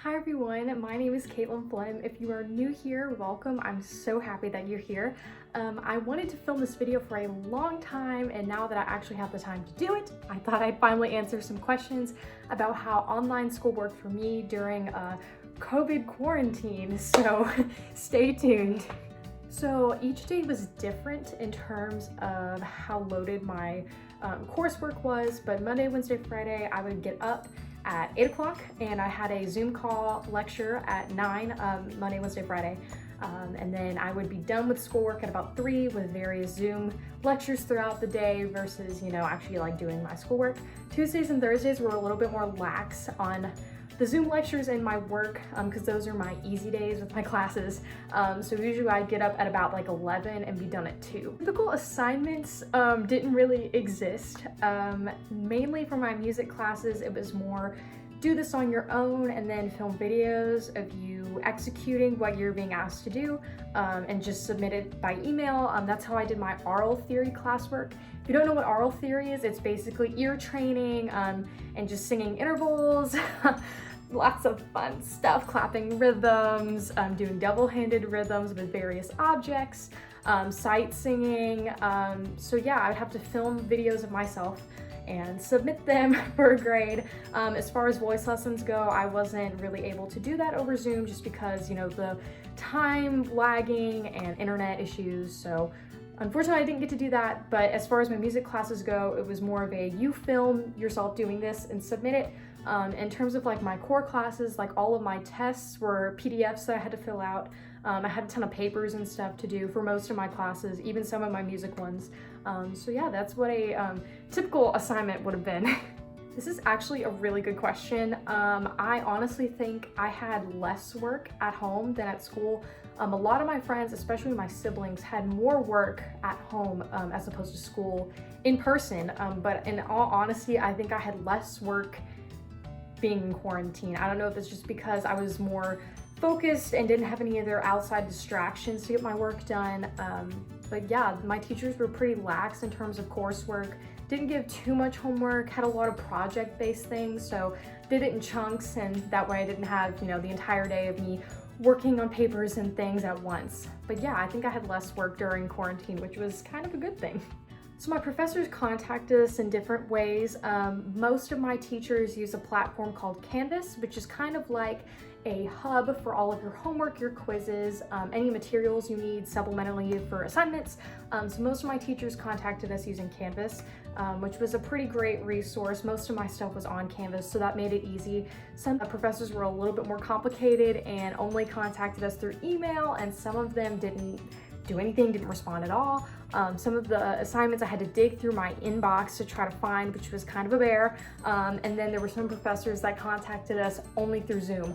Hi everyone, my name is Caitlin Flem. If you are new here, welcome. I'm so happy that you're here. I wanted to film this video for a long time, and now that I actually have the time to do it, I thought I'd finally answer some questions about how online school worked for me during COVID quarantine, so stay tuned. So each day was different in terms of how loaded my coursework was, but Monday, Wednesday, Friday, I would get up at 8 o'clock and I had a Zoom call lecture at 9 Monday, Wednesday, Friday. And then I would be done with schoolwork at about 3 with various Zoom lectures throughout the day versus, actually like doing my schoolwork. Tuesdays and Thursdays were a little bit more lax on the Zoom lectures and my work because those are my easy days with my classes. So usually I'd get up at about like 11 and be done at 2. Typical assignments didn't really exist. Mainly for my music classes, it was more do this on your own and then film videos of you executing what you're being asked to do and just submit it by email. That's how I did my oral theory classwork. If you don't know what oral theory is, it's basically ear training and just singing intervals. Lots of fun stuff, clapping rhythms, doing double-handed rhythms with various objects, sight singing. So yeah, I'd have to film videos of myself and submit them for a grade. As far as voice lessons go, I wasn't really able to do that over Zoom just because, the time lagging and internet issues. So unfortunately, I didn't get to do that, but as far as my music classes go, it was more of a you film yourself doing this and submit it. In terms of like my core classes, like all of my tests were PDFs that I had to fill out. I had a ton of papers and stuff to do for most of my classes, even some of my music ones. So yeah, that's what a typical assignment would have been. This is actually a really good question. I honestly think I had less work at home than at school. A lot of my friends, especially my siblings, had more work at home as opposed to school in person. But in all honesty, I think I had less work being in quarantine. I don't know if it's just because I was more focused and didn't have any other outside distractions to get my work done. But yeah, my teachers were pretty lax in terms of coursework. Didn't give too much homework, had a lot of project-based things, so did it in chunks, and that way I didn't have, the entire day of me working on papers and things at once. But yeah, I think I had less work during quarantine, which was kind of a good thing. So my professors contacted us in different ways. Most of my teachers use a platform called Canvas, which is kind of like a hub for all of your homework, your quizzes, any materials you need supplementally for assignments. So most of my teachers contacted us using Canvas, which was a pretty great resource. Most of my stuff was on Canvas, so that made it easy. Some professors were a little bit more complicated and only contacted us through email, and some of them didn't do anything, didn't respond at all. Some of the assignments I had to dig through my inbox to try to find, which was kind of a bear. And then there were some professors that contacted us only through Zoom.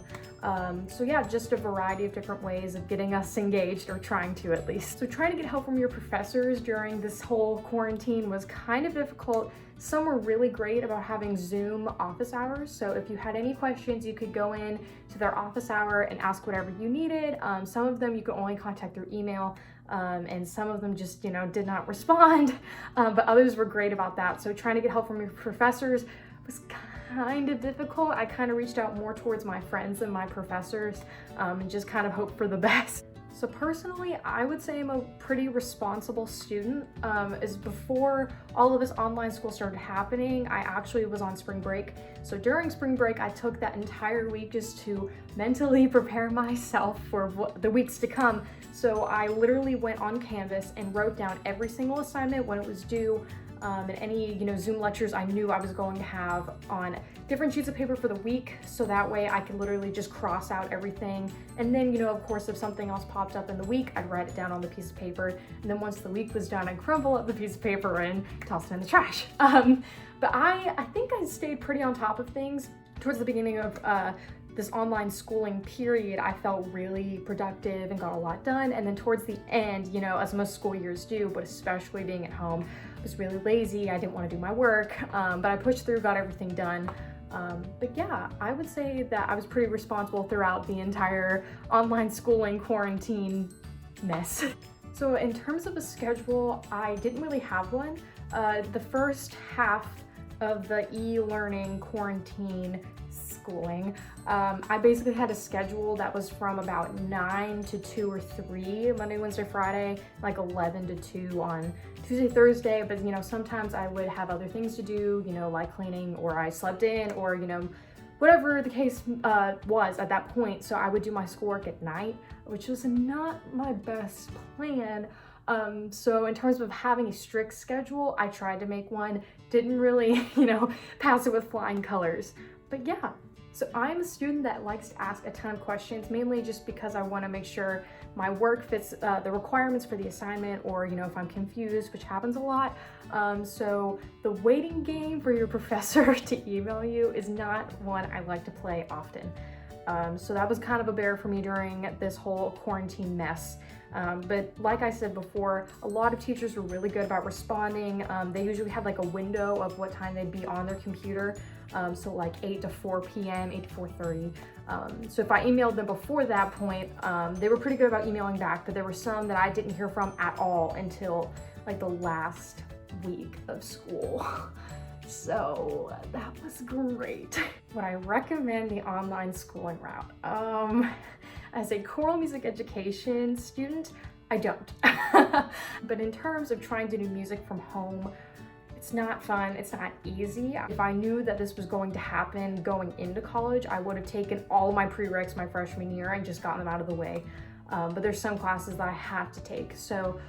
So yeah, just a variety of different ways of getting us engaged, or trying to at least. So trying to get help from your professors during this whole quarantine was kind of difficult. Some were really great about having Zoom office hours. So if you had any questions, you could go in to their office hour and ask whatever you needed. Some of them you could only contact through email. And some of them just, did not respond, but others were great about that. So trying to get help from your professors was kind of difficult. I kind of reached out more towards my friends than my professors, and just kind of hoped for the best. So personally, I would say I'm a pretty responsible student. As before all of this online school started happening, I actually was on spring break. So during spring break, I took that entire week just to mentally prepare myself for the weeks to come. So I literally went on Canvas and wrote down every single assignment when it was due, and any Zoom lectures I knew I was going to have on different sheets of paper for the week, so that way I could literally just cross out everything. And then of course, if something else popped up in the week, I'd write it down on the piece of paper, and then once the week was done, I'd crumple up the piece of paper and toss it in the trash. But I think I stayed pretty on top of things. Towards the beginning of this online schooling period, I felt really productive and got a lot done. And then towards the end, as most school years do, but especially being at home, I was really lazy. I didn't want to do my work, but I pushed through, got everything done. But yeah, I would say that I was pretty responsible throughout the entire online schooling quarantine mess. So in terms of a schedule, I didn't really have one. The first half of the e-learning quarantine schooling. I basically had a schedule that was from about 9 to 2 or 3 Monday, Wednesday, Friday, like 11 to 2 on Tuesday, Thursday, but you know, sometimes I would have other things to do, you know, like cleaning, or I slept in, or you know, whatever the case was at that point. So I would do my schoolwork at night, which was not my best plan. So in terms of having a strict schedule, I tried to make one, didn't really, you know, pass it with flying colors. But yeah, so I'm a student that likes to ask a ton of questions, mainly just because I want to make sure my work fits the requirements for the assignment, or, you know, if I'm confused, which happens a lot. So the waiting game for your professor to email you is not one I like to play often. So that was kind of a bear for me during this whole quarantine mess. But like I said before, a lot of teachers were really good about responding. They usually had like a window of what time they'd be on their computer. So like 8 to 4 p.m., 8 to 4:30. So if I emailed them before that point, they were pretty good about emailing back, but there were some that I didn't hear from at all until like the last week of school. So that was great. Would I recommend the online schooling route? As a choral music education student, I don't. But in terms of trying to do music from home, it's not fun, it's not easy. If I knew that this was going to happen going into college, I would have taken all of my prereqs my freshman year and just gotten them out of the way. But there's some classes that I have to take. So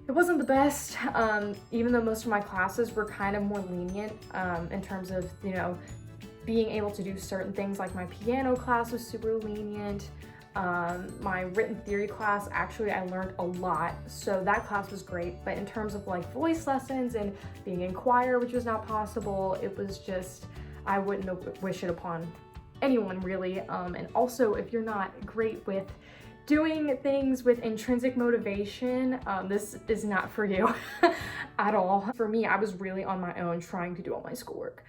it wasn't the best, even though most of my classes were kind of more lenient in terms of, you know, being able to do certain things. Like my piano class was super lenient. My written theory class, actually I learned a lot, so that class was great. But in terms of like voice lessons and being in choir, which was not possible, it was just, I wouldn't wish it upon anyone really. And also, if you're not great with doing things with intrinsic motivation, this is not for you at all. For me, I was really on my own trying to do all my schoolwork.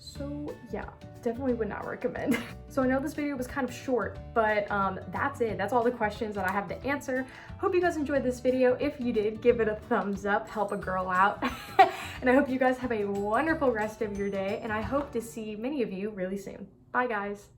So yeah, definitely would not recommend. So I know this video was kind of short, but that's it. That's all the questions that I have to answer. Hope you guys enjoyed this video. If you did, give it a thumbs up, help a girl out. And I hope you guys have a wonderful rest of your day, and I hope to see many of you really soon. Bye guys.